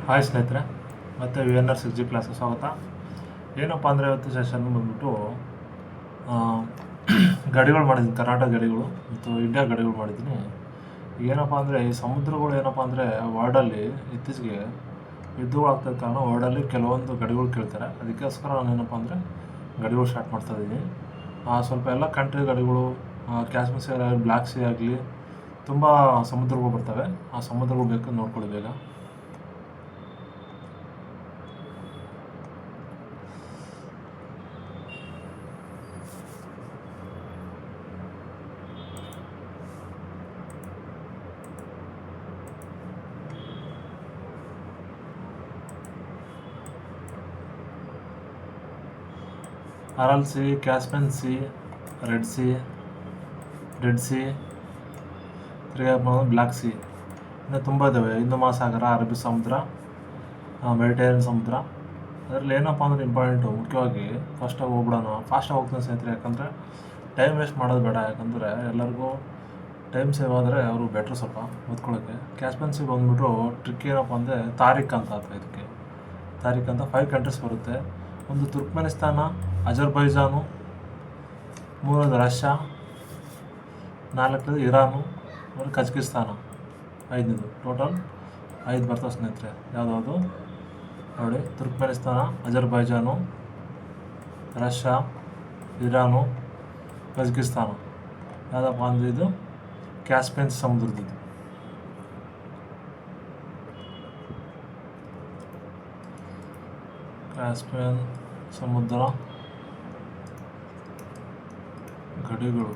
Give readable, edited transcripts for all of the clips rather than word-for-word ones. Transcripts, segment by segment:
Hi ಸ್ನೇಹಿತರೆ, ಮತ್ತು V N R 6G ಕ್ಲಾಸ್ಗೆ ಸ್ವಾಗತ. ಏನಪ್ಪ ಅಂದರೆ ಇವತ್ತು ಸೆಷನ್ ಬಂದ್ಬಿಟ್ಟು ಗಡಿಗಳು ಮಾಡಿದ್ದೀನಿ, ಕರ್ನಾಟಕ ಗಡಿಗಳು ಮತ್ತು ಇಂಡಿಯಾ ಗಡಿಗಳು ಮಾಡಿದ್ದೀನಿ. ಏನಪ್ಪ ಅಂದರೆ ಈ ಸಮುದ್ರಗಳು ಏನಪ್ಪ ಅಂದರೆ ವರ್ಲ್ಡಲ್ಲಿ ಇತ್ತೀಚೆಗೆ ಯುದ್ಧಗಳಾಗ್ತಿದ್ದ ಕಾರಣ ವರ್ಲ್ಡಲ್ಲಿ ಕೆಲವೊಂದು ಗಡಿಗಳು ಕೇಳ್ತಾರೆ. ಅದಕ್ಕೋಸ್ಕರ ನಾನು ಏನಪ್ಪ ಅಂದರೆ ಗಡಿಗಳು ಸ್ಟಾರ್ಟ್ ಮಾಡ್ತಾಯಿದ್ದೀನಿ. ಸ್ವಲ್ಪ ಎಲ್ಲ ಕಂಟ್ರಿ ಗಡಿಗಳು, ಕಾಶ್ಮೀರ್ ಸೀ ಆಗಲಿ, ಬ್ಲ್ಯಾಕ್ ಸೀ ಆಗಲಿ, ತುಂಬ ಸಮುದ್ರಗಳು ಬರ್ತವೆ. ಆ ಸಮುದ್ರಗಳು ಬೇಕು ನೋಡ್ಕೊಳ್ಳಿ ಬೇಗ. Aral C, Caspian C, red C, dead C, black C, ಇನ್ನು ತುಂಬ ಇದ್ದಾವೆ. ಹಿಂದೂ ಮಹಾಸಾಗರ, ಅರಬ್ಬಿ ಸಮುದ್ರ, ಮೆಡಿಟೇರಿಯನ್ ಸಮುದ್ರ. ಅದರಲ್ಲಿ ಏನಪ್ಪ ಅಂದರೆ ಇಂಪಾರ್ಟೆಂಟು ಮುಖ್ಯವಾಗಿ ಫಸ್ಟಾಗಿ ಹೋಗ್ಬಿಡೋಣ. ಫಾಸ್ಟಾಗಿ ಹೋಗ್ತೀನಿ ಸ್ನೇಹಿತರೆ, ಯಾಕಂದರೆ ಟೈಮ್ ವೇಸ್ಟ್ ಮಾಡೋದು ಬೇಡ. ಯಾಕಂದರೆ ಎಲ್ಲರಿಗೂ ಟೈಮ್ ಸೇವ್ ಆದರೆ ಅವರು ಬೆಟ್ರು ಸ್ವಲ್ಪ ಓದ್ಕೊಳ್ಳೋಕ್ಕೆ. ಕ್ಯಾಸ್ಪಿಯನ್ ಸಿ ಬಂದುಬಿಟ್ಟು ಟ್ರಿಕ್ ಏನಪ್ಪ ಅಂದರೆ ತಾರಿಕ್ ಅಂತ ಅಥವಾ ಇದಕ್ಕೆ ತಾರಿಕ್ ಅಂತ 5 ಕಂಟ್ರೀಸ್ ಬರುತ್ತೆ. ಒಂದು ತುರ್ಕ್ಮೆನಿಸ್ತಾನ, ಅಜರ್ಬೈಜಾನು, 3 ರಷ್ಯಾ, 4 ಇರಾನು, ಆಮೇಲೆ ಕಜಕಿಸ್ತಾನ, 5 ಟೋಟಲ್ 5 ಬರ್ತವೆ ಸ್ನೇಹಿತರೆ. ಯಾವುದಾವುದು ನೋಡಿ, ತುರ್ಕ್ಮೆನಿಸ್ತಾನ, ಅಜರ್ಬೈಜಾನು, ರಷ್ಯಾ, ಇರಾನು, ಕಜಕಿಸ್ತಾನ. ಯಾವುದಪ್ಪ ಅಂದರೆ ಇದು ಕ್ಯಾಸ್ಪಿಯನ್ ಸಮುದ್ರದ್ದು. ಕ್ಯಾಸ್ಪಿಯನ್ ಸಮುದ್ರ ಗಡಿಗಳು.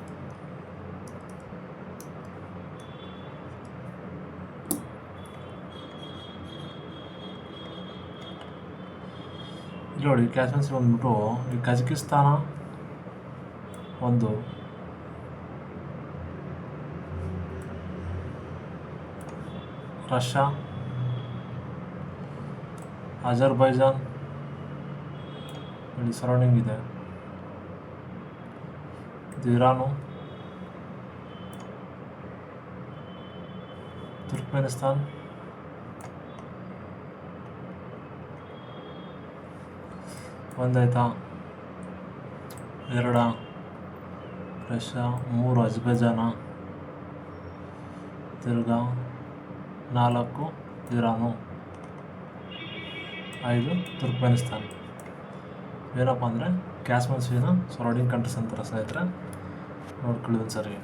ಇಲ್ಲಿ ನೋಡಿ, ಕ್ಯಾಸ್ಪಿಯನ್ ಸಿ ಬಂದ್ಬಿಟ್ಟು ಈ ಕಜಕಿಸ್ತಾನ ಒಂದು, ರಷ್ಯಾ, ಅಜರ್ಬೈಜಾನ್ ಇಲ್ಲಿ ಸರೌಂಡಿಂಗ್ ಇದೆ, ಇದು ಇರಾನು, ತುರ್ಕ್ಮೆನಿಸ್ತಾನ್, ಒಂದಾಯ್ತಾ, 2 ರಷ್ಯಾ, 3 ಅಜರ್ಬೈಜಾನ, ತಿರ್ಗಾ 4 ಇರಾನು, 5 ತುರ್ಕ್ಮೆನಿಸ್ತಾನ್. ಏನಪ್ಪ ಅಂದರೆ ಕ್ಯಾಸ್ಪಿಯನ್ ಸೀನ ಸರೌಂಡಿಂಗ್ ಕಂಟ್ರೀಸ್ ಅಂತಾರೆ ಸ್ನೇಹಿತರೆ. ನೋಡ್ಕೊಳ್ಳಿ ಒಂದು ಸರಿ,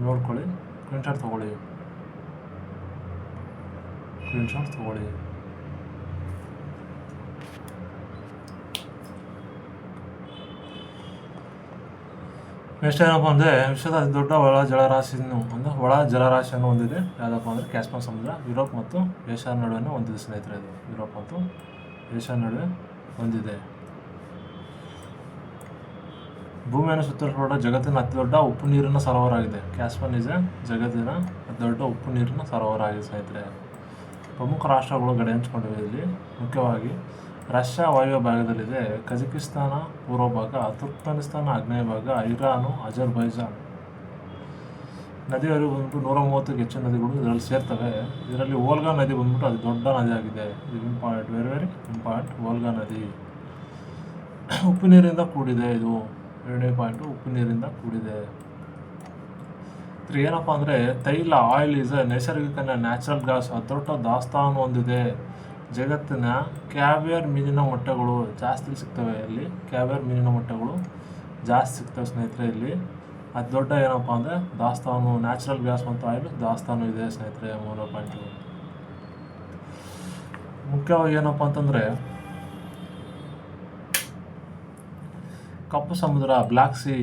ನೋಡ್ಕೊಳ್ಳಿ, ಸ್ಕ್ರೀನ್ಶಾಟ್ ತೊಗೊಳ್ಳಿ. ನೆಕ್ಸ್ಟ್ ಏನಪ್ಪ ಅಂದರೆ ವಿಶ್ವದ ಅತಿ ದೊಡ್ಡ ಒಳ ಜಲರಾಶಿಯನ್ನು ಹೊಂದಿದೆ. ಯಾವುದಪ್ಪ ಅಂದರೆ ಕ್ಯಾಸ್ಪಿಯನ್ ಸಮುದ್ರ. ಯುರೋಪ್ ಮತ್ತು ಏಷ್ಯಾ ನಡುವೆ ಹೊಂದಿದೆ ಸ್ನೇಹಿತರೆ. ಇದು ಯುರೋಪ್ ಮತ್ತು ಏಷ್ಯಾ ನಡುವೆ ಹೊಂದಿದೆ. ಭೂಮಿಯನ್ನು ಸುತ್ತಲ್ಪಟ್ಟ ಜಗತ್ತಿನ ಅತಿ ದೊಡ್ಡ ಉಪ್ಪು ನೀರಿನ ಸರೋವರಾಗಿದೆ. ಕ್ಯಾಸ್ಪಿಯನ್ ಈಸ್ ಜಗತ್ತಿನ ಅತಿ ದೊಡ್ಡ ಉಪ್ಪು ನೀರಿನ ಸರೋವರಾಗಿದೆ ಸ್ನೇಹಿತರೆ. ಪ್ರಮುಖ ರಾಷ್ಟ್ರಗಳು ಗಡಿ ಹಂಚಿಕೊಂಡಿವೆ. ಇಲ್ಲಿ ಮುಖ್ಯವಾಗಿ ರಷ್ಯಾ ವಾಯುವ್ಯ ಭಾಗದಲ್ಲಿದೆ, ಕಜಕಿಸ್ತಾನ ಪೂರ್ವ ಭಾಗ, ತುರ್ಕ್ಮೆನಿಸ್ತಾನ ಆಗ್ನೇಯ ಭಾಗ, ಇರಾನು, ಅಜರ್ಬೈಜಾನ್. ನದಿ ಹರಿವು ಬಂದ್ಬಿಟ್ಟು 130ಕ್ಕೂ ಹೆಚ್ಚು ನದಿಗಳು ಇದರಲ್ಲಿ ಸೇರ್ತವೆ. ಇದರಲ್ಲಿ ವೋಲ್ಗಾ ನದಿ ಬಂದ್ಬಿಟ್ಟು ಅತಿ ದೊಡ್ಡ ನದಿ ಆಗಿದೆ. ಇದು important, very very important. Volga ನದಿ ಉಪ್ಪು ನೀರಿಂದ ಕೂಡಿದೆ. ಇದು 2ನೇ ಪಾಯಿಂಟು, ಉಪ್ಪು ನೀರಿಂದ ಕೂಡಿದೆ. ಏನಪ್ಪ ಅಂದರೆ ತೈಲ, ಆಯಿಲ್ ಈಸ್ ನೈಸರ್ಗಿಕ ನ್ಯಾಚುರಲ್ ಗ್ಯಾಸ್ ಅತಿ ದೊಡ್ಡ ದಾಸ್ತಾನು ಹೊಂದಿದೆ. ಜಗತ್ತಿನ ಕ್ಯಾವಿಯರ್ ಮೀನಿನ ಮೊಟ್ಟೆಗಳು ಜಾಸ್ತಿ ಸಿಗ್ತವೆ. ಇಲ್ಲಿ ಕ್ಯಾವಿಯರ್ ಮೀನಿನ ಮೊಟ್ಟೆಗಳು ಜಾಸ್ತಿ ಸಿಗ್ತವೆ ಸ್ನೇಹಿತರೆ. ಇಲ್ಲಿ ಅತಿ ದೊಡ್ಡ ಏನಪ್ಪ ಅಂದರೆ ದಾಸ್ತಾನು, ನ್ಯಾಚುರಲ್ ಗ್ಯಾಸ್ ಮತ್ತು ಆಯಿಲ್ ದಾಸ್ತಾನು ಇದೆ ಸ್ನೇಹಿತರೆ. 3 ಪಾಯಿಂಟು. ಮುಖ್ಯವಾಗಿ ಏನಪ್ಪ ಅಂತಂದರೆ ಕಪ್ಪು ಸಮುದ್ರ, black C,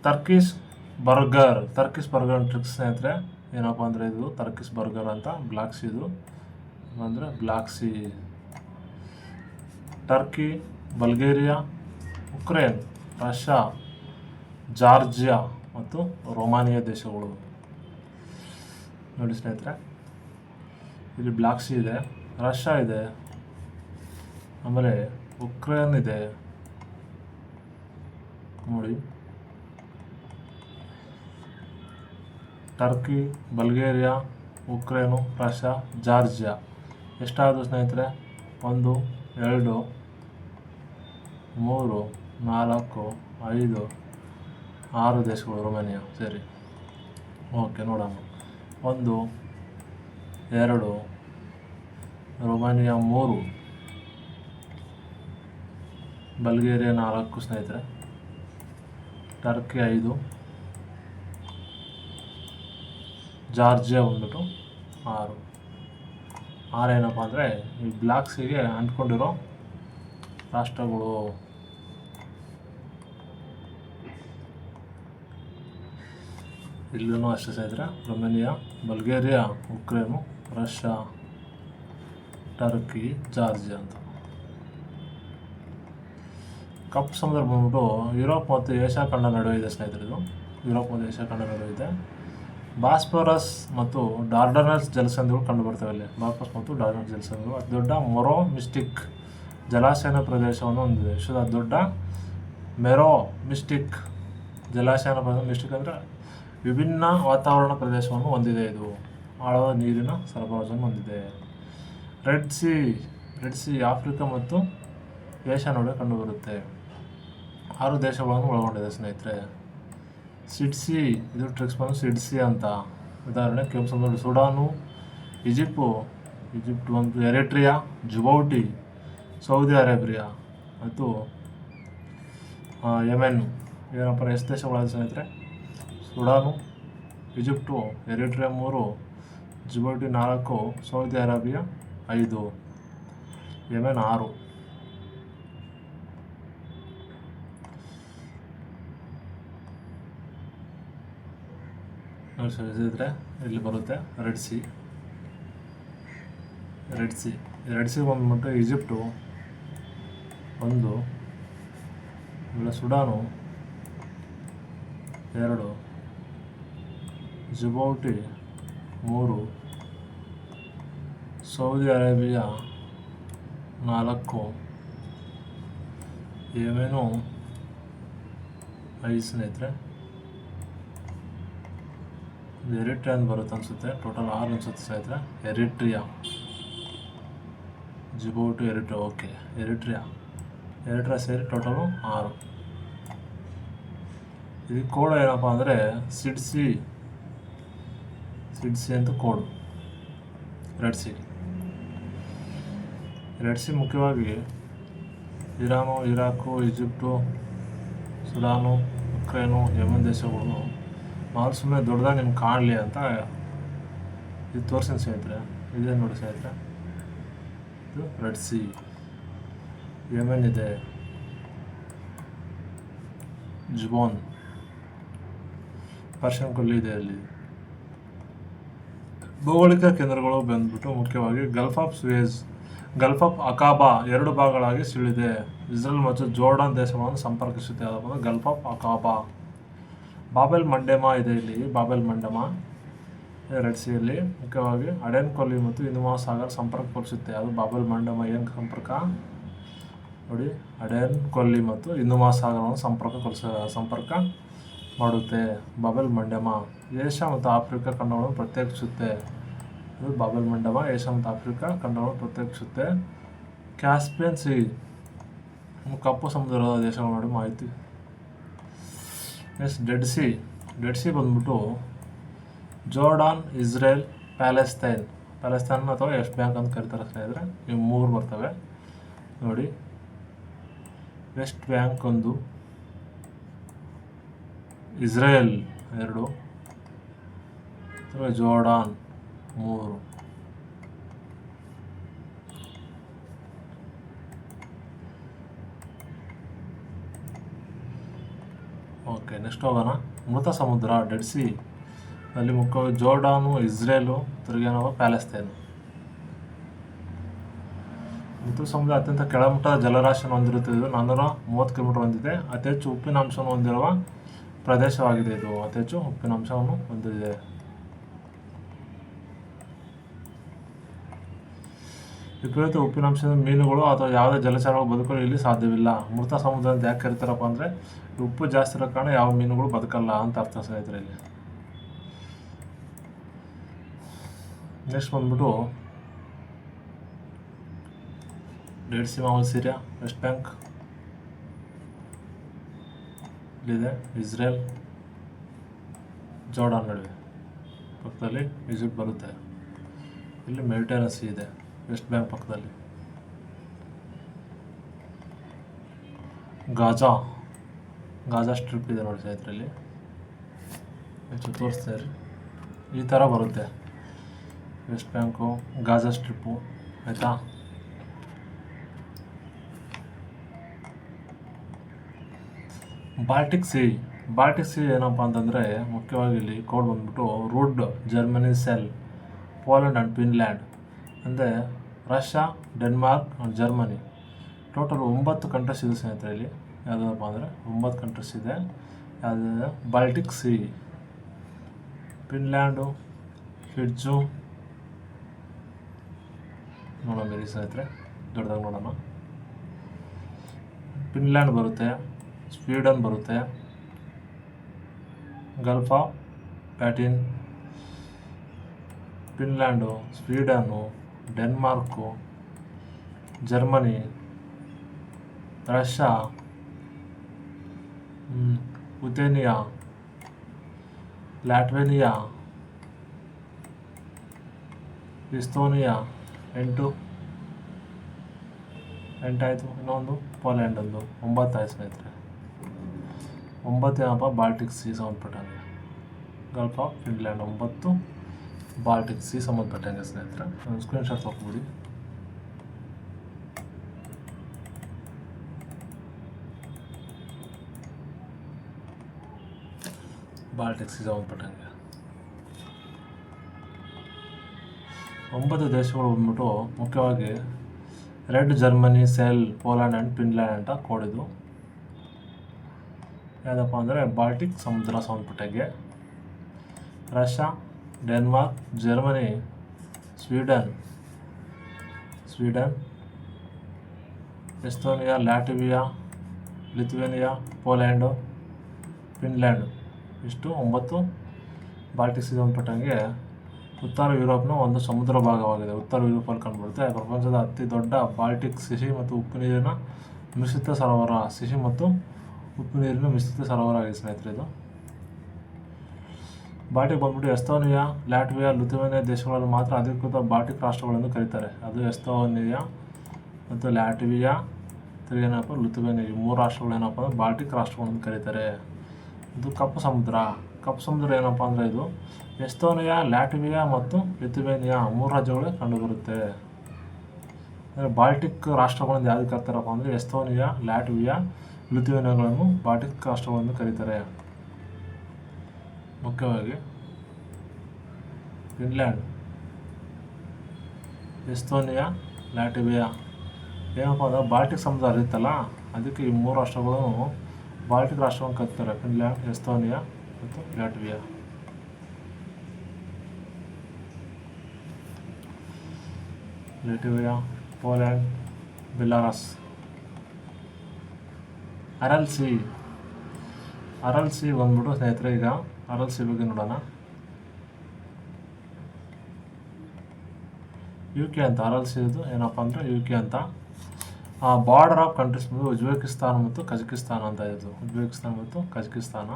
Turkish burger tricks ಸ್ನೇಹಿತರೆ. ಏನಪ್ಪ ಅಂದರೆ ಇದು ಟರ್ಕಿಶ್ ಬರ್ಗರ್ ಅಂತ. ಬ್ಲ್ಯಾಕ್ ಸಿ ಇದು ಅಂದರೆ black C. Turkey, Bulgaria, Ukraine, Russia, Georgia ಮತ್ತು ರೊಮಾನಿಯಾ ದೇಶಗಳು. ನೋಡಿ ಸ್ನೇಹಿತರೆ, ಇಲ್ಲಿ ಬ್ಲ್ಯಾಕ್ ಸಿ ಇದೆ, ರಷ್ಯಾ ಇದೆ, ಆಮೇಲೆ ಉಕ್ರೇನ್ ಇದೆ ನೋಡಿ. Turkey, Bulgaria, Ukraine, Russia, Georgia. ಎಷ್ಟಾದರೂ ಸ್ನೇಹಿತರೆ? 1 2 3 4 5 6 ದೇಶಗಳು ರೊಮೇನಿಯಾ ಸರಿ. ಓಕೆ, ನೋಡೋಣ. 1 2 ರೊಮೇನಿಯಾ 3, ಬಲ್ಗೇರಿಯಾ 4 ಸ್ನೇಹಿತರೆ, ಟರ್ಕಿ 5, ಜಾರ್ಜಿಯಾ ಬಂದ್ಬಿಟ್ಟು 6. ಏನಪ್ಪ ಅಂದರೆ ಈ ಬ್ಲಾಕ್ ಸಿಗೆ ಅಂಟ್ಕೊಂಡಿರೋ ರಾಷ್ಟ್ರಗಳು. ಇಲ್ಲೂ ಅಷ್ಟೇ ಸ್ನೇಹಿತರೆ, Romania, Bulgaria, Ukraine, Russia, Turkey, Georgia ಅಂತ. ಕಪ್ಪು ಸಮುದ್ರ ಬಂದ್ಬಿಟ್ಟು ಯುರೋಪ್ ಮತ್ತು ಏಷ್ಯಾ ಖಂಡ ನಡುವೆ ಇದೆ ಸ್ನೇಹಿತರೆ. ಇದು ಯುರೋಪ್ ಮತ್ತು ಏಷ್ಯಾ ಖಂಡ ನಡುವೆ ಇದೆ. ಬಾಸ್ಫರಸ್ ಮತ್ತು ಡಾರ್ಡನಲ್ಸ್ ಜಲಸಂಧಿಗಳು ಕಂಡುಬರ್ತವೆ ಇಲ್ಲಿ. ಬಾಸ್ಫರಸ್ ಮತ್ತು ಡಾರ್ಡನಲ್ಸ್ ಜಲಸಂಧಿಗಳು. ಅತಿ ದೊಡ್ಡ ಮೊರೋ ಮಿಸ್ಟಿಕ್ ಜಲಾಶಯನ ಪ್ರದೇಶವನ್ನು ಹೊಂದಿದೆ. ವಿಶ್ವದ ಅತಿ ದೊಡ್ಡ ಮೆರೋ ಮಿಸ್ಟಿಕ್ ಜಲಾಶಯನ ಪ್ರದೇಶ. ಮಿಸ್ಟಿಕ್ ಅಂದರೆ ವಿಭಿನ್ನ ವಾತಾವರಣ ಪ್ರದೇಶವನ್ನು ಹೊಂದಿದೆ. ಇದು ಆಳವಾದ ನೀರಿನ ಸರಬರಾಜನ್ನು ಹೊಂದಿದೆ. ರೆಡ್ ಸಿ ಆಫ್ರಿಕಾ ಮತ್ತು ಏಷ್ಯಾ ನಡುವೆ ಕಂಡುಬರುತ್ತೆ. 6 ದೇಶಗಳನ್ನು ಒಳಗೊಂಡಿದೆ ಸ್ನೇಹಿತರೆ. ಸಿಡ್ಸಿ, ಇದು ಟ್ರಿಕ್ಸ್ ಬಂದು ಸಿಡ್ಸಿ ಅಂತ. ಉದಾಹರಣೆ ಕೆಂಪು ಸಮುದ್ರ, ಸುಡಾನು, ಈಜಿಪ್ಟ್ ಒಂದು, ಎರಿಟ್ರಿಯಾ, ಜಿಬೌಟಿ, ಸೌದಿ ಅರೇಬಿಯಾ ಮತ್ತು ಯೆಮೆನ್. ಏನಪ್ಪ ಎಷ್ಟು ದೇಶಗಳಾದ ಸ್ನೇಹಿತರೆ? Sudan, Egypt, Eritrea 3, Djibouti 4, Saudi Arabia 5, Yemen 6. ಇದ್ರೆ ಇಲ್ಲಿ ಬರುತ್ತೆ ರೆಡ್ ಸಿ ಬಂದ್ಬಿಟ್ಟು ಈಜಿಪ್ಟು 1, ಆಮೇಲೆ ಸುಡಾನು 2, ಜಿಬೌಟಿ 3, ಸೌದಿ ಅರೇಬಿಯಾ 4, ಯೆಮೆನು 5 ಸ್ನೇಹಿತರೆ. ಎರಿಟ್ರಿಯಾ ಅಂತ ಬರುತ್ತೆ ಅನಿಸುತ್ತೆ. ಟೋಟಲ್ 6 ಅನಿಸುತ್ತೆ ಸ್ನೇಹಿತರೆ. Eritrea, Djibouti, Eritrea. Okay, Eritrea ಸೇರಿ ಟೋಟಲು 6. ಇದಕ್ಕೆ ಕೋಡ್ ಏನಪ್ಪ ಅಂದರೆ ಸಿಡ್ಸಿ ಅಂತ ಕೋಡು. ರೆಡ್ ಸಿ ಮುಖ್ಯವಾಗಿ ಇರಾನು, ಇರಾಕು, ಈಜಿಪ್ಟು, ಸುಡಾನು, ಉಕ್ರೇನು, ಯೆಮೆನ್ ದೇಶಗಳು. ಮಾಲ್ ಸುಮ್ಮನೆ ದೊಡ್ಡದಾಗಿ ನಿಮ್ಗೆ ಕಾಣಲಿ ಅಂತ ಇದು ತೋರಿಸಿದ ಸ್ನೇಹಿತರೆ. ಇದೇ ನೋಡಿ ಸ್ನೇಹಿತರೆ, ಇದು ರೆಡ್ ಸಿ. ಯೆಮೆನ್ ಇದೆ, ಜುಬೋನ್, ಪರ್ಷಿಯನ್ ಕೊಲ್ಲಿ ಇದೆ ಅಲ್ಲಿ. ಭೌಗೋಳಿಕ ಕೇಂದ್ರಗಳು ಬಂದ್ಬಿಟ್ಟು ಮುಖ್ಯವಾಗಿ ಗಲ್ಫ್ ಆಫ್ ಅಕಾಬಾ 2 ಭಾಗಗಳಾಗಿ ಸೀಳಿದೆ. ಇಸ್ರೇಲ್ ಮತ್ತು ಜೋರ್ಡಾನ್ ದೇಶಗಳನ್ನು ಸಂಪರ್ಕಿಸುತ್ತೆ. ಅದನ್ನು ಗಲ್ಫ್ ಆಫ್ ಅಕಾಬಾ. ಬಾಬೆಲ್ ಮಂಡೆಮಾ ಇದೆ ಇಲ್ಲಿ. ಬಾಬೆಲ್ ಮಂಡೆಮಾ ರೆಡ್ ಸಿಯಲ್ಲಿ ಮುಖ್ಯವಾಗಿ ಅಡೆನ್ ಕೊಲ್ಲಿ ಮತ್ತು ಹಿಂದೂ ಮಹಾಸಾಗರ ಸಂಪರ್ಕಗೊಳಿಸುತ್ತೆ. ಅದು ಬಾಬೆಲ್ ಮಂಡೆಮಾ ಏನು ಸಂಪರ್ಕ ನೋಡಿ, ಅಡೆನ್ ಕೊಲ್ಲಿ ಮತ್ತು ಹಿಂದೂ ಮಹಾಸಾಗರವನ್ನು ಸಂಪರ್ಕ ಮಾಡುತ್ತೆ. ಬಾಬೆಲ್ ಮಂಡೆಮಾ ಏಷ್ಯಾ ಮತ್ತು ಆಫ್ರಿಕಾ ಖಂಡಗಳನ್ನು ಪ್ರತ್ಯೇಕಿಸುತ್ತೆ. ಇದು ಬಾಬೆಲ್ ಮಂಡೆಮಾ ಏಷ್ಯಾ ಮತ್ತು ಆಫ್ರಿಕಾ ಖಂಡಗಳನ್ನು ಪ್ರತ್ಯೇಕಿಸುತ್ತೆ. ಕ್ಯಾಸ್ಪಿಯನ್ ಸಿ, ಕಪ್ಪು ಸಮುದ್ರದ ದೇಶಗಳ ನಡುವೆ ಮಾಹಿತಿ. ನೆಕ್ಸ್ಟ್ ಡೆಡ್ ಸಿ ಬಂದ್ಬಿಟ್ಟು ಜೋರ್ಡಾನ್, ಇಸ್ರೇಲ್, ಪ್ಯಾಲೆಸ್ತೈನ್ ಅಥವಾ ವೆಸ್ಟ್ ಬ್ಯಾಂಕ್ ಅಂತ ಕರೀತಾರೆ ಸ್ನೇಹಿತರೆ. ಇವು 3 ಬರ್ತವೆ ನೋಡಿ. ವೆಸ್ಟ್ ಬ್ಯಾಂಕ್ 1, ಇಸ್ರೇಲ್ 2, ಅಥವಾ ಜೋರ್ಡಾನ್ 3. ಓಕೆ, ನೆಕ್ಸ್ಟ್ ಹೋಗೋಣ. ಮೃತ ಸಮುದ್ರ ಡೆಡ್ ಸಿ ಅಲ್ಲಿ ಮುಖ್ಯವಾಗಿ ಜೋರ್ಡಾನು, ಇಸ್ರೇಲು, ತಿರುಗೇನವ ಪ್ಯಾಲೆಸ್ತೈನ್. ಮೃತ ಸಮುದ್ರ ಅತ್ಯಂತ ಕೆಳಮಟ್ಟದ ಜಲರಾಶಿಯನ್ನು ಹೊಂದಿರುತ್ತದೆ. ಇದು 430 ಕಿಲೋಮೀಟರ್ ಹೊಂದಿದೆ. ಅತಿ ಹೆಚ್ಚು ಉಪ್ಪಿನಾಂಶವನ್ನು ಹೊಂದಿರುವ ಪ್ರದೇಶವಾಗಿದೆ. ಇದು ಅತಿ ಹೆಚ್ಚು ಉಪ್ಪಿನಾಂಶವನ್ನು ಹೊಂದಿದೆ. ವಿಪರೀತ ಉಪ್ಪಿನಾಂಶದ ಮೀನುಗಳು ಅಥವಾ ಯಾವುದೇ ಜಲಚರಗಳು ಬದುಕಲು ಇಲ್ಲಿ ಸಾಧ್ಯವಿಲ್ಲ. ಮೃತ ಸಮುದ್ರ ಅಂತ ಯಾಕೆ ಕರಿತಾರಪ್ಪ ಅಂದರೆ ಉಪ್ಪು ಜಾಸ್ತಿ ಇರೋ ಕಾರಣ ಯಾವ ಮೀನುಗಳು ಬದುಕಲ್ಲ ಅಂತ ಅರ್ಥ ಸ್ನೇಹಿತರೆ. ಇಲ್ಲಿ ನೆಕ್ಸ್ಟ್ ಬಂದ್ಬಿಟ್ಟು ಡೆಡ್ ಸಿ ಮಾಮೂಲ್ ಸಿರಿಯಾ, ವೆಸ್ಟ್ ಬ್ಯಾಂಕ್ ಇಲ್ಲಿದೆ, ಇಸ್ರೇಲ್ ಜೋರ್ಡಾನ್ ನಡುವೆ ಪಕ್ಕದಲ್ಲಿ ಈಜಿಪ್ಟ್ ಬರುತ್ತೆ. ಇಲ್ಲಿ ಮೆಡಿಟೇರಿಯನ್ ಸಿ ಇದೆ ವೆಸ್ಟ್ ಬ್ಯಾಂಕ್ ಪಕ್ಕದಲ್ಲಿ. ಗಾಜಾ ಸ್ಟ್ರಿಪ್ ಇದೆ ನೋಡಿ ಸ್ನೇಹಿತರಲ್ಲಿ, ಹೆಚ್ಚು ತೋರಿಸ್ತಾ ಇರಿ. ಈ ಥರ ಬರುತ್ತೆ ವೆಸ್ಟ್ ಬ್ಯಾಂಕು, ಗಾಜಾ ಸ್ಟ್ರಿಪ್ಪು, ಆಯಿತಾ. ಬಾಲ್ಟಿಕ್ ಸಿ ಏನಪ್ಪ ಅಂತಂದರೆ ಮುಖ್ಯವಾಗಿ ಇಲ್ಲಿ ಕೋಡ್ ಬಂದ್ಬಿಟ್ಟು red, Germany, sell, Poland and Finland, ಅಂದರೆ Russia, Denmark and Germany. Total 9 countries ಇದೆ ಸ್ನೇಹಿತರೆ. ಇಲ್ಲಿ ಯಾವುದಪ್ಪ ಅಂದರೆ 9 ಕಂಟ್ರೀಸ್ ಇದೆ. ಯಾವುದಿದೆ? ಬಾಲ್ಟಿಕ್ ಸಿ, ಫಿನ್ಲ್ಯಾಂಡು, ಫಿಡ್ಜು, ನೋಡೋಣ ಬೇರೆ ಸ್ನೇಹಿತರೆ, ದೊಡ್ಡದಾಗಿ ನೋಡೋಣ. ಫಿನ್ಲ್ಯಾಂಡ್ ಬರುತ್ತೆ, ಸ್ವೀಡನ್ ಬರುತ್ತೆ, ಗಲ್ಫ್ ಆಫ್ ಪ್ಯಾಟಿನ್, Finland, Sweden, Denmark, Germany, Russia, Lithuania, Latvia, Estonia, 8 ಆಯಿತು. ಇನ್ನೊಂದು ಪೋಲೆಂಡ್ ಒಂದು 9 ಆಯ್ತು ಸ್ನೇಹಿತರೆ. 9 ಏನಪ್ಪ ಬಾಲ್ಟಿಕ್ ಸಿ ಸಂಬಂಧಪಟ್ಟಂಗೆ. Gulf of Finland 9, Baltic C ಸಂಬಂಧಪಟ್ಟಂಗೆ ಸ್ನೇಹಿತರೆ. ಒಂದು ಸ್ಕ್ರೀನ್ಶಾಟ್ ಹಾಕ್ಬಿಡಿ. ಬಾಲ್ಟಿಕ್ ಸಿ ಸಂಬಂಧಪಟ್ಟಂಗೆ 9 ದೇಶಗಳು ಬಂದ್ಬಿಟ್ಟು ಮುಖ್ಯವಾಗಿ red, Germany, sell, Poland and Finland ಅಂತ ಕೋಡಿದ್ದು. ಯಾವುದಪ್ಪ ಅಂದರೆ ಬಾಲ್ಟಿಕ್ ಸಮುದ್ರ ಸಂಬಂಧಪಟ್ಟಂಗೆ Russia, Denmark, Germany, Sweden, Estonia, Latvia, Lithuania, Poland, Finland, ಇಷ್ಟು 9 ಬಾಲ್ಟಿಕ್ ಸಿ ಸಂಬಂಧಪಟ್ಟಂಗೆ. ಉತ್ತರ ಯುರೋಪ್ನ ಒಂದು ಸಮುದ್ರ ಭಾಗವಾಗಿದೆ. ಉತ್ತರ ಯುರೋಪಲ್ಲಿ ಕಂಡುಬರುತ್ತೆ. ಪ್ರಪಂಚದ ಅತಿ ದೊಡ್ಡ ಬಾಲ್ಟಿಕ್ ಸಿಹಿ ಮತ್ತು ಉಪ್ಪು ನೀರಿನ ಮಿಶ್ರಿತ ಸರೋವರ ಆಗಿದೆ ಸ್ನೇಹಿತರೆ ಇದು. ಬಾಲ್ಟಿಕ್ ಬಂದ್ಬಿಟ್ಟು ಎಸ್ತೋನಿಯಾ, ಲ್ಯಾಟ್ವಿಯಾ, ಲಿಥುವೇನಿಯಾ ದೇಶಗಳನ್ನು ಮಾತ್ರ ಅಧಿಕೃತ ಬಾಲ್ಟಿಕ್ ರಾಷ್ಟ್ರಗಳೆಂದು ಕರೀತಾರೆ. ಅದು ಎಸ್ತೋನಿಯಾ ಮತ್ತು ಲ್ಯಾಟ್ವಿಯಾ, ಏನಪ್ಪ ಲಿಥುವೇನಿಯಾ, ಈ 3 ರಾಷ್ಟ್ರಗಳೇನಪ್ಪ ಅಂದರೆ ಬಾಲ್ಟಿಕ್ ರಾಷ್ಟ್ರಗಳೆಂದು ಕರೀತಾರೆ. ಇದು ಕಪ್ಪು ಸಮುದ್ರ ಏನಪ್ಪ ಅಂದರೆ ಇದು ಎಸ್ತೋನಿಯಾ, ಲ್ಯಾಟ್ವಿಯಾ ಮತ್ತು ಲಿಥುವೇನಿಯಾ 3 ರಾಜ್ಯಗಳೇ ಕಂಡುಬರುತ್ತೆ. ಅಂದರೆ ಬಾಲ್ಟಿಕ್ ರಾಷ್ಟ್ರಗಳನ್ನು ಯಾವ್ದು ಕರ್ತಾರಪ್ಪ ಅಂದರೆ ಎಸ್ತೋನಿಯಾ, ಲ್ಯಾಟ್ವಿಯಾ, ಲಿಥುವೇನಿಯಾಗಳನ್ನು ಬಾಲ್ಟಿಕ್ ರಾಷ್ಟ್ರಗಳೆಂದು ಕರೀತಾರೆ. ಮುಖ್ಯವಾಗಿ ಫಿನ್ಲ್ಯಾಂಡ್, ಎಸ್ತೋನಿಯಾ, ಲ್ಯಾಟ್ವಿಯಾ ಏನಪ್ಪ ಅಂದರೆ ಬಾಲ್ಟಿಕ್ ಸಮುದ್ರ ಹರಿಯುತ್ತಲ್ಲ, ಅದಕ್ಕೆ ಈ 3 ರಾಷ್ಟ್ರಗಳು ಬಾಲ್ಟಿಕ್ ರಾಷ್ಟ್ರವನ್ನು ಕರೀತಾರೆ. ಫಿನ್ಲ್ಯಾಂಡ್, ಎಸ್ತೋನಿಯಾ ಮತ್ತು Latvia. Poland, Belarus. Aral sea ಬಂದ್ಬಿಟ್ಟು ಸ್ನೇಹಿತರೆ, ಈಗ ಅರಲ್ ಸಿ ಬಗ್ಗೆ ನೋಡೋಣ. UK ಅಂತ ಅರಲ್ ಸಿ ಇದು ಏನಪ್ಪ ಅಂದರೆ UK ಅಂತ. ಬಾರ್ಡರ್ ಆಫ್ ಕಂಟ್ರೀಸ್ ಬಂದು ಉಜ್ಬೇಕಿಸ್ತಾನ ಮತ್ತು ಕಜಕಿಸ್ತಾನ ಅಂತ ಇದು. ಉಜ್ಬೇಕಿಸ್ತಾನ ಮತ್ತು ಕಜಕಿಸ್ತಾನ.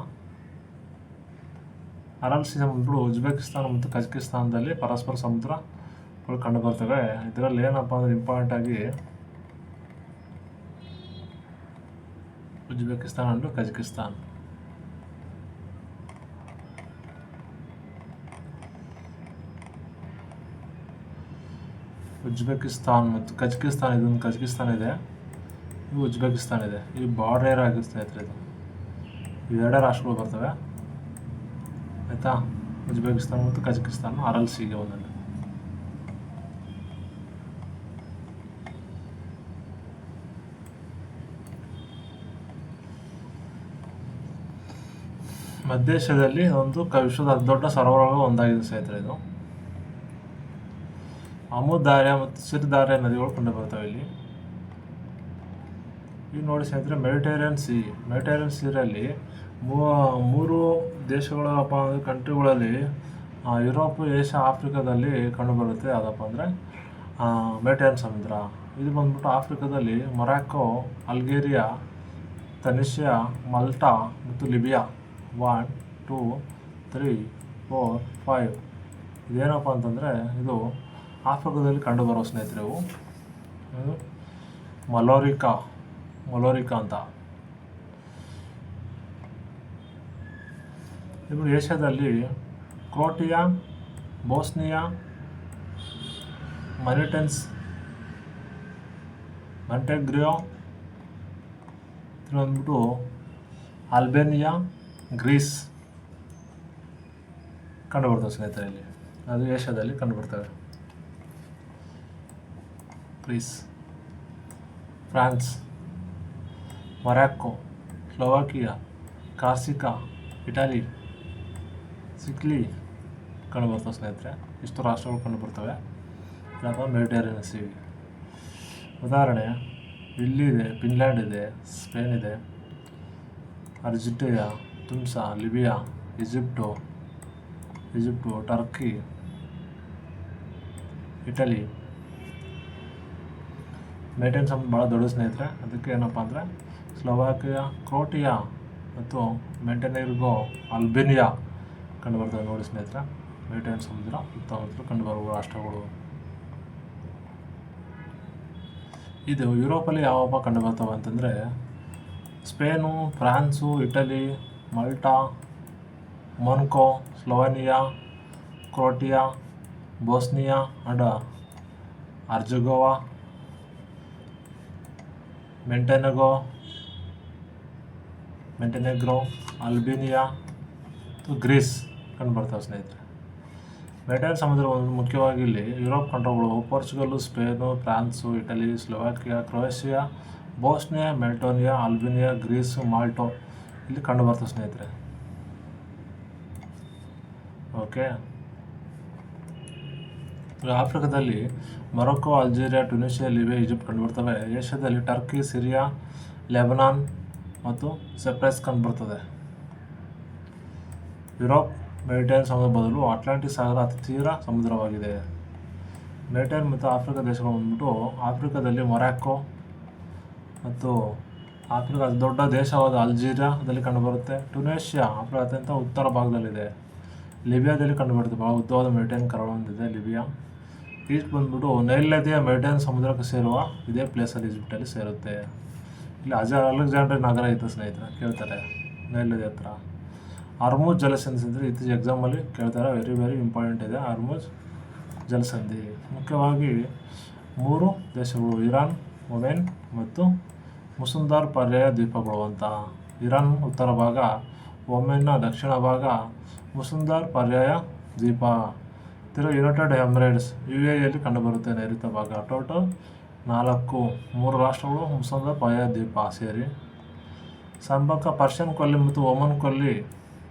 ಅರಲ್ ಸಿ ಬಂದ್ಬಿಟ್ಟು ಉಜ್ಬೇಕಿಸ್ತಾನ ಮತ್ತು ಕಜಕಿಸ್ತಾನದಲ್ಲಿ ಪರಸ್ಪರ ಸಮುದ್ರಗಳು ಕಂಡು ಬರ್ತವೆ. ಇದರಲ್ಲಿ ಏನಪ್ಪ ಅಂದರೆ ಇಂಪಾರ್ಟೆಂಟ್ ಆಗಿ ಉಜ್ಬೇಕಿಸ್ತಾನ ಅಂಡ್ ಕಜಕಿಸ್ತಾನ್. ಉಜ್ಬೇಕಿಸ್ತಾನ್ ಮತ್ತು ಕಜಕಿಸ್ತಾನ್, ಇದೊಂದು ಕಜಕಿಸ್ತಾನ್ ಇದೆ, ಇದು ಉಜ್ಬೇಕಿಸ್ತಾನ್ ಇದೆ. ಈ ಬಾರ್ಡರ್ ಆಗಿದೆ ಸ್ನೇಹಿತರೆ. ಇದು 2 ರಾಷ್ಟ್ರಗಳು ಬರ್ತವೆ ಆಯಿತಾ. ಉಜ್ಬೇಕಿಸ್ತಾನ್ ಮತ್ತು ಕಜಕಿಸ್ತಾನ್ ಅರಲ್ ಸಿಗೆ ಒಂದೊಂದು. ಮಧ್ಯ ಏಷ್ಯಾದಲ್ಲಿ ಒಂದು ವಿಶ್ವದ ಅತಿ ದೊಡ್ಡ ಸರೋವರಗಳು ಒಂದಾಗಿದೆ ಸ್ನೇಹಿತರೆ ಇದು. ಅಮುದಾರ್ಯ ಮತ್ತು ಸಿರ್ದಾರ್ಯ ನದಿಗಳು ಕಂಡು ಬರ್ತವೆ ಇಲ್ಲಿ. ಈಗ ನೋಡಿ ಸ್ನೇಹಿತರೆ, ಮೆಡಿಟೇರಿಯನ್ ಸೀರಲ್ಲಿ 3 ದೇಶಗಳ ಕಂಟ್ರಿಗಳಲ್ಲಿ ಯುರೋಪ್, ಏಷ್ಯಾ, ಆಫ್ರಿಕಾದಲ್ಲಿ ಕಂಡುಬರುತ್ತೆ. ಯಾವುದಪ್ಪ ಅಂದರೆ ಮೆಡಿಟರೇನಿಯನ್ ಸಮುದ್ರ. ಇದು ಬಂದ್ಬಿಟ್ಟು ಆಫ್ರಿಕಾದಲ್ಲಿ ಮೊರಾಕೊ, ಅಲ್ಗೇರಿಯಾ, ತನಿಷಿಯಾ, ಮಲ್ಟಾ ಮತ್ತು ಲಿಬಿಯಾ. 1 2 3 4 5 ಇದೇನಪ್ಪ ಅಂತಂದರೆ ಇದು ಆಫ್ರಿಕಾದಲ್ಲಿ ಕಂಡುಬರೋ ಸ್ನೇಹಿತರೆ. ಇವು ಮೊಲೋರಿಕಾ ಅಂತ. ಇವು ಏಷ್ಯಾದಲ್ಲಿ ಕ್ರೋಟಿಯಾ, ಬೋಸ್ನಿಯಾ, ಮಾಂಟೆಗ್ರಿಯೋ, ಬಂದ್ಬಿಟ್ಟು ಅಲ್ಬೇನಿಯಾ, ಗ್ರೀಸ್ ಕಂಡುಬರ್ತವೆ ಸ್ನೇಹಿತರೆ. ಇಲ್ಲಿ ಅದು ಏಷ್ಯಾದಲ್ಲಿ ಕಂಡುಬರ್ತವೆ. Greece, France, Morocco, Slovakia, Corsica, Italy, Sicily ಕಂಡುಬರ್ತವೆ ಸ್ನೇಹಿತರೆ. ಇಷ್ಟು ರಾಷ್ಟ್ರಗಳು ಕಂಡುಬರ್ತವೆ ಅಥವಾ ಮೆಡಿಟರೇನಿಯನ್ ಸಿ. ಉದಾಹರಣೆ ಇಲ್ಲಿದೆ, ಫಿನ್ಲ್ಯಾಂಡ್ ಇದೆ, ಸ್ಪೇನ್ ಇದೆ, Argentina, Tunis, Libya, Egypt, Turkey, Italy. Mediterranean ಸಮುದ್ರ ಭಾಳ ದೊಡ್ಡ ಸ್ನೇಹಿತರೆ. ಅದಕ್ಕೆ ಏನಪ್ಪ ಅಂದರೆ ಸ್ಲೋವಾಕಿಯಾ, ಕ್ರೋಟಿಯಾ ಮತ್ತು ಮಾಂಟೆನೆಗ್ರೋ, ಅಲ್ಬೇನಿಯಾ ಕಂಡುಬರ್ತವೆ ನೋಡಿ ಸ್ನೇಹಿತರೆ. ಮೆಡಿಟರೇನಿಯನ್ ಸಮುದ್ರ ಸುತ್ತಮುತ್ತಲು ಕಂಡುಬರುವ ರಾಷ್ಟ್ರಗಳು. ಇದು ಯುರೋಪಲ್ಲಿ ಯಾವಪ್ಪ ಕಂಡುಬರ್ತವೆ ಅಂತಂದರೆ Spain, France, Italy, Malta, Monaco, Slovenia, Croatia, Bosnia and Herzegovina, Montenegro, Albania ಮತ್ತು ಗ್ರೀಸ್ ಕಂಡುಬರ್ತವೆ ಸ್ನೇಹಿತರೆ. ಮೆಡಿಟರೇನಿಯನ್ ಸಮುದ್ರ ಮುಖ್ಯವಾಗಿ ಇಲ್ಲಿ ಯುರೋಪ್ ಕಂಟ್ರಿಗಳು Portugal, Spain, France, Italy, Slovakia, Croatia, Bosnia, ಮೆಲ್ಟೋನಿಯಾ, ಅಲ್ಬೇನಿಯಾ, ಗ್ರೀಸ್, ಮಾಲ್ಟೋ ಇಲ್ಲಿ ಕಂಡುಬರ್ತವೆ ಸ್ನೇಹಿತರೆ. ಓಕೆ. ಆಫ್ರಿಕಾದಲ್ಲಿ Morocco, Algeria, Tunisia, Libya, Egypt ಕಂಡುಬರ್ತವೆ. ಏಷ್ಯಾದಲ್ಲಿ ಟರ್ಕಿ, ಸಿರಿಯಾ, ಲೆಬನಾನ್ ಮತ್ತು ಸೈಪ್ರಸ್ ಕಂಡುಬರ್ತದೆ. ಯುರೋಪ್ ಮೆಡಿಟರೇನಿಯನ್ ಸಮುದ್ರ ಬದಲು ಅಟ್ಲಾಂಟಿಕ್ ಸಾಗರ ಅತಿ ತೀರ ಸಮುದ್ರವಾಗಿದೆ. ಮೆಡಿಟರೇನಿಯನ್ ಮತ್ತು ಆಫ್ರಿಕಾ ದೇಶಗಳು ಬಂದ್ಬಿಟ್ಟು ಆಫ್ರಿಕಾದಲ್ಲಿ ಮೊರಾಕೊ ಮತ್ತು ಆಫ್ರಿಕಾ ಅತಿ ದೊಡ್ಡ ದೇಶವಾದ ಅಲ್ಜೀರಿಯಾದಲ್ಲಿ ಕಂಡುಬರುತ್ತೆ. ಟ್ಯುನೀಷಿಯಾ ಆಫ್ರಿಕಾ ಅತ್ಯಂತ ಉತ್ತರ ಭಾಗದಲ್ಲಿದೆ. ಲಿಬಿಯಾದಲ್ಲಿ ಕಂಡುಬರುತ್ತೆ. ಭಾಳ ಉದ್ದವಾದ ಮೆಡಿಟರೇನಿಯನ್ ಕರಾಳ ಹೊಂದಿದೆ ಲಿಬಿಯಾ. ಈಜಿಪ್ಟ್ ಬಂದ್ಬಿಟ್ಟು ನೈಲ್ ನದಿಯ ಮೆಡಿಟರೇನಿಯನ್ ಸಮುದ್ರಕ್ಕೆ ಸೇರುವ ಇದೇ ಪ್ಲೇಸಲ್ಲಿ ಈಜಿಪ್ಟಲ್ಲಿ ಸೇರುತ್ತೆ. ಇಲ್ಲಿ ಅಲೆಕ್ಸಾಂಡ್ರಿಯಾ ನಗರ ಐತೆ ಸ್ನೇಹಿತರೆ, ಕೇಳ್ತಾರೆ ನೈಲ್ ನದಿ ಹತ್ರ. ಹರ್ಮುಜ್ ಜಲಸಂಧಿ ಅಂದರೆ ಇತ್ತೀಚೆಗೆ ಎಕ್ಸಾಮಲ್ಲಿ ಕೇಳ್ತಾರೆ, ವೆರಿ ಇಂಪಾರ್ಟೆಂಟ್ ಇದೆ. ಹರ್ಮುಜ್ ಜಲಸಂಧಿ ಮುಖ್ಯವಾಗಿ 3 ದೇಶಗಳು, ಇರಾನ್, ಒಮೆನ್ ಮತ್ತು ಮುಸಂದಾರ್ ಪರ್ಯಾಯ ದ್ವೀಪಗಳು ಅಂತ. ಇರಾನ್ ಉತ್ತರ ಭಾಗ, ಒಮೆನ್ನ ದಕ್ಷಿಣ ಭಾಗ, ಮುಸಂದಾರ್ ಪರ್ಯಾಯ ದ್ವೀಪ. ಯುನೈಟೆಡ್ ಎಮಿರೇಟ್ಸ್ UAEಯಲ್ಲಿ ಕಂಡುಬರುತ್ತೆ ನೈಋತ್ಯ ಭಾಗ. ಟೋಟಲ್ 3 ರಾಷ್ಟ್ರಗಳು ಮುಸಂದಾರ್ ಪರ್ಯಾಯ ದ್ವೀಪ ಸೇರಿ. ಸಂಪರ್ಕ ಪರ್ಷಿಯನ್ ಕೊಲ್ಲಿ ಮತ್ತು ಒಮನ್ ಕೊಲ್ಲಿ.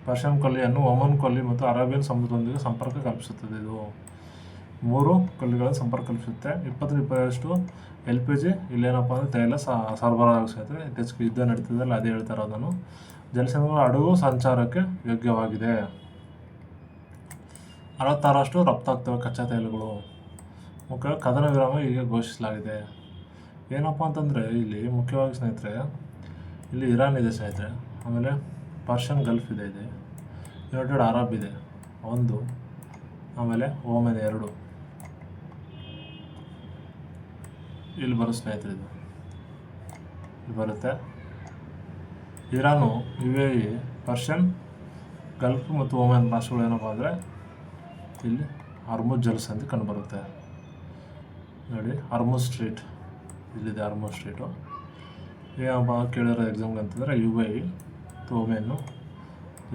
ಪರ್ಷಿಯನ್ ಕೊಲ್ಲಿಯನ್ನು ಒಮನ್ ಕೊಲ್ಲಿ ಮತ್ತು ಅರೇಬಿಯನ್ ಸಮುದ್ರದೊಂದಿಗೆ ಸಂಪರ್ಕ ಕಲ್ಪಿಸುತ್ತದೆ. ಇದು 3 ಕೊಲ್ಲಿಗಳನ್ನು ಸಂಪರ್ಕ ಕಲ್ಪಿಸುತ್ತೆ. 20-25 LPG ಇಲ್ಲೇನಪ್ಪ ಅಂದರೆ ತೈಲ ಸರಬರಾಜಾಗುತ್ತೆ. ಇತ್ತೀಚೆಗೆ ಯುದ್ಧ ನಡೀತಿದ್ದಲ್ಲ, ಅದೇ ಹೇಳ್ತಾರೆ ಅದನ್ನು. ಜಲಸಂಧಿಗಳು ಹಡಗು ಸಂಚಾರಕ್ಕೆ ಯೋಗ್ಯವಾಗಿದೆ. 66% ರಫ್ತಾಗ್ತವೆ ಕಚ್ಚಾ ತೈಲಗಳು. ಮುಖ್ಯವಾಗಿ ಕದನ ವಿರಾಮ ಈಗ ಘೋಷಿಸಲಾಗಿದೆ. ಏನಪ್ಪ ಅಂತಂದರೆ ಇಲ್ಲಿ ಮುಖ್ಯವಾಗಿ ಸ್ನೇಹಿತರೆ, ಇಲ್ಲಿ ಇರಾನ್ ಇದೆ ಸ್ನೇಹಿತರೆ, ಆಮೇಲೆ ಪರ್ಷಿಯನ್ ಗಲ್ಫ್ ಇದೆ, ಯುನೈಟೆಡ್ ಅರಬ್ ಇದೆ 1, ಆಮೇಲೆ ಓಮೆನ್ 2 ಇಲ್ಲಿ ಬರುತ್ತೆ ಸ್ನೇಹಿತರೆ. ಇದು ಇಲ್ಲಿ ಬರುತ್ತೆ. ಇರಾನು, UAE, ಪರ್ಷಿಯನ್ ಗಲ್ಫ್ ಮತ್ತು ಓಮೆನ್ ರಾಷ್ಟ್ರಗಳು ಏನಪ್ಪ ಅಂದರೆ ಇಲ್ಲಿ ಹರ್ಮುಜ್ ಜಲಸಂಧಿ ಕಂಡುಬರುತ್ತೆ ನೋಡಿ. ಹರ್ಮುಜ್ ಸ್ಟ್ರೀಟ್ ಇಲ್ಲಿದೆ. ಹರ್ಮುಜ್ ಸ್ಟ್ರೀಟು ಏನಪ್ಪ ಕೇಳಿರೋ ಎಕ್ಸಾಮ್ಗೆ ಅಂತಂದರೆ UAE ಮತ್ತು ಒಮೆನ್ನು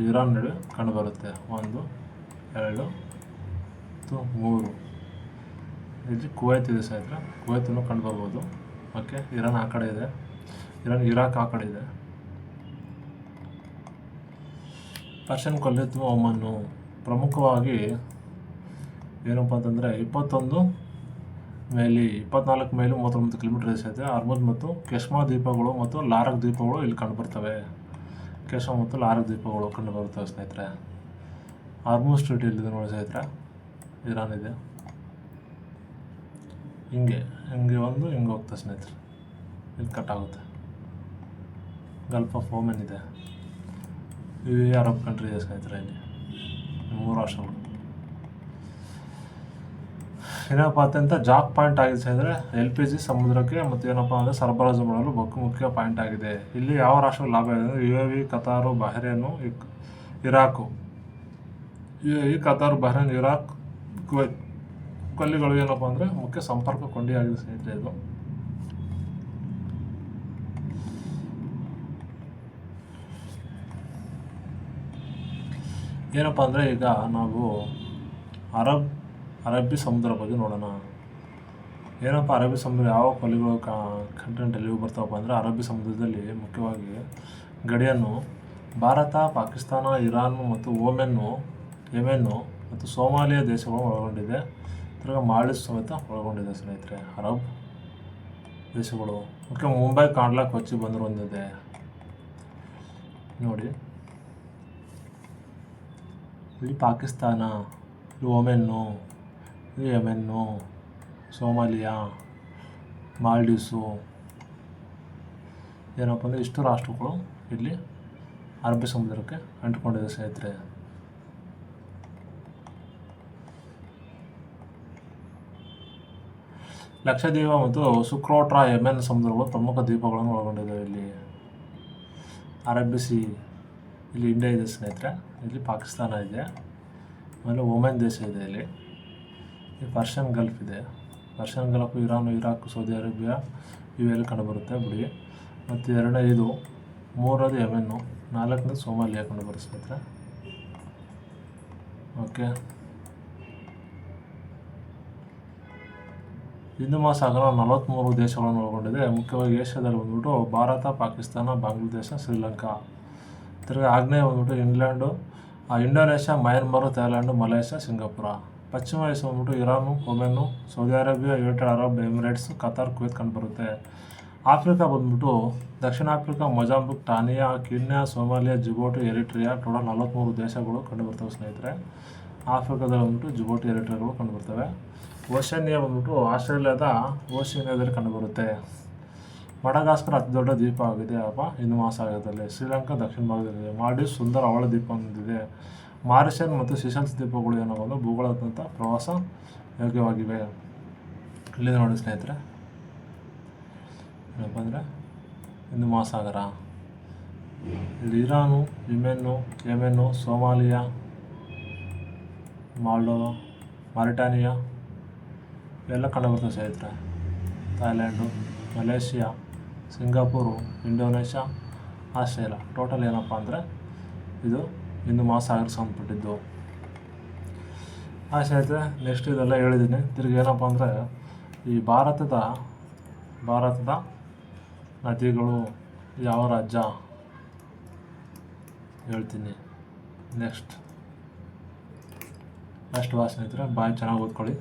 ಇರಾನ್ ನಡುವೆ ಕಂಡುಬರುತ್ತೆ. 1 2 ಮತ್ತು 3. ಇಲ್ಲಿ ಕುವೈತ್ ಇದೆ ಸ್ನೇಹಿತರೆ, ಕುವೈತನ್ನು ಕಂಡುಬರ್ಬೋದು. ಓಕೆ. ಇರಾನ್ ಆ ಕಡೆ ಇದೆ, ಇರಾಕ್ ಆ ಕಡೆ ಇದೆ. ಪರ್ಷಿಯನ್ ಕೊಲ್ಲಿ ಅಥವಾ ಒಮನ್ನು ಪ್ರಮುಖವಾಗಿ ಏನಪ್ಪ ಅಂತಂದರೆ 24 ಮೈಲಿ 39 ಕಿಲೋಮೀಟರ್ ಇದೆ. ಹರ್ಮುಜ್ ಮತ್ತು ಕೆಶ್ಮಾ ದ್ವೀಪಗಳು ಮತ್ತು ಲಾರಕ್ ದ್ವೀಪಗಳು ಇಲ್ಲಿ ಕಂಡುಬರ್ತವೆ. ಕೆಶ್ಮಾ ಮತ್ತು ಲಾರಕ್ ದ್ವೀಪಗಳು ಕಂಡುಬರ್ತವೆ ಸ್ನೇಹಿತರೆ. ಹಾರ್ಮುಜ್ ಸ್ಟ್ರೀಟ್ ಇಲ್ಲಿದೆ ನೋಡಿ ಸ್ನೇಹಿತರೆ, ಇರಾನ್ ಇದೆ. ಹಿಂಗೆ ಒಂದು ಹಿಂಗೆ ಹೋಗ್ತದೆ ಸ್ನೇಹಿತರೆ, ಇಲ್ಲಿ ಕಟ್ ಆಗುತ್ತೆ. ಗಲ್ಫ್ ಆಫ್ ಓಮೆನ್ ಇದೆ, ಇವು ಅರಬ್ ಕಂಟ್ರಿ ಇದೆ ಸ್ನೇಹಿತರೆ. ಇಲ್ಲಿ 3 ರಾಷ್ಟ್ರಗಳು. ಏನಪ್ಪ ಅತ್ಯಂತ ಜಾಕ್ ಪಾಯಿಂಟ್ ಆಗಿದೆ ಸ್ನೇಹಿತರೆ, LPG ಸಮುದ್ರಕ್ಕೆ ಮತ್ತು ಏನಪ್ಪ ಅಂದರೆ ಸರಬರಾಜು ಮಾಡಲು ಬಹುಮುಖ್ಯ ಪಾಯಿಂಟ್ ಆಗಿದೆ. ಇಲ್ಲಿ ಯಾವ ರಾಷ್ಟ್ರಗಳು ಲಾಭ ಇದೆ ಅಂದರೆ UAE, Qatar, Bahrain, Iraq. UAE, Qatar, Bahrain, Iraq, Kuwait ಕೊಲ್ಲಿಗಳು ಏನಪ್ಪ ಅಂದರೆ ಮುಖ್ಯ ಸಂಪರ್ಕ ಕೊಂಡಿಯಾಗಿದೆ ಸ್ನೇಹಿತರೆ. ಇದು ಏನಪ್ಪ ಅಂದರೆ ಈಗ ನಾವು ಅರಬ್ಬಿ ಸಮುದ್ರ ಬಗ್ಗೆ ನೋಡೋಣ. ಏನಪ್ಪ ಅರಬ್ಬಿ ಸಮುದ್ರ ಯಾವ ಕೊಲ್ಲಿಗಳು ಕಂಟೆಂಟಲ್ಲಿ ಬರ್ತಾವಪ್ಪ ಅಂದರೆ ಅರಬ್ಬಿ ಸಮುದ್ರದಲ್ಲಿ ಮುಖ್ಯವಾಗಿ ಗಡಿಯನ್ನು ಭಾರತ, ಪಾಕಿಸ್ತಾನ, ಇರಾನ್ ಮತ್ತು ಯೆಮೆನ್ನು ಮತ್ತು ಸೋಮಾಲಿಯಾ ದೇಶಗಳು ಒಳಗೊಂಡಿದೆ. ತಿರ್ಗಿ ಮಾಲ್ಡೀವ್ಸ್ ಸಮೇತ ಒಳಗೊಂಡಿದೆ ಸ್ನೇಹಿತರೆ. ಅರಬ್ ದೇಶಗಳು ಮುಖ್ಯ ಮುಂಬೈ, ಕಾಂಡ್ಲಾ, ಕೊಚ್ಚಿ ಬಂದರು ಹೊಂದಿದೆ ನೋಡಿ. ಇಲ್ಲಿ ಪಾಕಿಸ್ತಾನ, ಇದು ಒಮೆನ್ನು, ಇದು ಯೆಮೆನ್ನು, ಸೋಮಾಲಿಯಾ, ಮಾಲ್ಡೀವ್ಸು ಏನಪ್ಪ ಅಂದರೆ ಇಷ್ಟು ರಾಷ್ಟ್ರಗಳು ಇಲ್ಲಿ ಅರಬ್ಬಿ ಸಮುದ್ರಕ್ಕೆ ಅಂಟಿಕೊಂಡಿದೆ ಸ್ನೇಹಿತರೆ. ಲಕ್ಷದ್ವೀಪ ಮತ್ತು ಸುಕ್ರೋಟ್ರಾ, ಯೆಮೆನ್ ಸಮುದ್ರಗಳು ಪ್ರಮುಖ ದ್ವೀಪಗಳನ್ನು ಒಳಗೊಂಡಿದೆ. ಇಲ್ಲಿ ಅರಬ್ಬಿ ಸಿ, ಇಲ್ಲಿ ಇಂಡಿಯಾ ಇದೆ ಸ್ನೇಹಿತರೆ, ಇಲ್ಲಿ ಪಾಕಿಸ್ತಾನ ಇದೆ, ಆಮೇಲೆ ಒಮೆನ್ ದೇಶ ಇದೆ, ಇಲ್ಲಿ ಪರ್ಷಿಯನ್ ಗಲ್ಫ್ ಇದೆ. Persian Gulf Iran, Iraq, Saudi Arabia ಇವೆಲ್ಲ ಕಂಡುಬರುತ್ತೆ ಬಿಡಿ. ಮತ್ತು ಇದು 3ನೇದು ಯೆಮೆನ್ನು, 4ನೇದು ಸೋಮಾಲಿಯಾ ಕಂಡುಬರುತ್ತೆ ಸ್ನೇಹಿತರೆ. ಓಕೆ, ಹಿಂದೂ ಮಹಾಸಾಗರ 43 ದೇಶಗಳನ್ನು ಒಳಗೊಂಡಿದೆ. ಮುಖ್ಯವಾಗಿ ಏಷ್ಯಾದಲ್ಲಿ ಬಂದ್ಬಿಟ್ಟು ಭಾರತ, ಪಾಕಿಸ್ತಾನ, ಬಾಂಗ್ಲಾದೇಶ, ಶ್ರೀಲಂಕಾ. ತಿರ್ಗಿ ಆಗ್ನೇಯ ಬಂದ್ಬಿಟ್ಟು England, Indonesia, Myanmar, Thailand, Malaysia, Singapore. ಪಶ್ಚಿಮ ಏಷ್ಯಾ ಬಂದ್ಬಿಟ್ಟು Iran, Oman, Saudi Arabia, United Arab Emirates, Qatar, Kuwait ಕಂಡುಬರುತ್ತೆ. ಆಫ್ರಿಕಾ ಬಂದ್ಬಿಟ್ಟು ದಕ್ಷಿಣ Africa, Mozambique, Tanzania, Kenya, Somalia, Djibouti, Eritrea. Total 43 ದೇಶಗಳು ಕಂಡುಬರ್ತವೆ ಸ್ನೇಹಿತರೆ. ಆಫ್ರಿಕಾದಲ್ಲಿ ಬಂದ್ಬಿಟ್ಟು ಜಿಬೂಟಿ, ಎರಿಟ್ರಿಯಾಗಳು ಕಂಡುಬರ್ತವೆ. ಓಷನಿಯಾ ಬಂದ್ಬಿಟ್ಟು ಆಸ್ಟ್ರೇಲಿಯಾದ ಓಷನಿಯಾದಲ್ಲಿ ಕಂಡುಬರುತ್ತೆ. ಮಡಗಾಸ್ಕರ್ ಅತಿ ದೊಡ್ಡ ದ್ವೀಪ ಆಗಿದೆ ಹಿಂದೂ ಮಹಾಸಾಗರದಲ್ಲಿ. ಶ್ರೀಲಂಕಾ ದಕ್ಷಿಣ ಭಾಗದಲ್ಲಿದೆ. ಮಾಲ್ಡೀವ್ಸ್ ಸುಂದರ ಅವಳ ದ್ವೀಪ ಹೊಂದಿದೆ. ಮಾರಿಷಸ್ ಮತ್ತು ಸೀಶೆಲ್ಸ್ ದ್ವೀಪಗಳು ಏನೋ ಭೂಗೋಳಾದ್ಯಂತ ಪ್ರವಾಸ ಯೋಗ್ಯವಾಗಿವೆ. ಇಲ್ಲಿದೆ ನೋಡಿ ಸ್ನೇಹಿತರೆ, ಏನಪ್ಪ ಅಂದರೆ ಹಿಂದೂ ಮಹಾಸಾಗರ. ಇಲ್ಲಿ Iran, Yemen, Somalia, Moldova, Mauritania ಇವೆಲ್ಲ ಕಂಡುಬರ್ತವೆ ಸ್ನೇಹಿತರೆ. Thailand, Malaysia, Singapore, Indonesia, Australia. Total ಏನಪ್ಪ ಅಂದರೆ ಇದು ಹಿಂದೂ ಮಹಾಸಾಗರಕ್ಕೆ ಸಂಬಂಧಪಟ್ಟಿದ್ದು. ಸ್ನೇಹಿತರೆ, ನೆಕ್ಸ್ಟ್ ಇದೆಲ್ಲ ಹೇಳಿದ್ದೀನಿ. ತಿರುಗಿ ಏನಪ್ಪ ಅಂದರೆ ಈ ಭಾರತದ ನದಿಗಳು ಯಾವ ರಾಜ್ಯ ಹೇಳ್ತೀನಿ ನೆಕ್ಸ್ಟ್ ಬಾ ಸ್ನೇಹಿತರೆ. ಬಾಯ್, ಚೆನ್ನಾಗಿ ಓದ್ಕೊಳ್ಳಿ.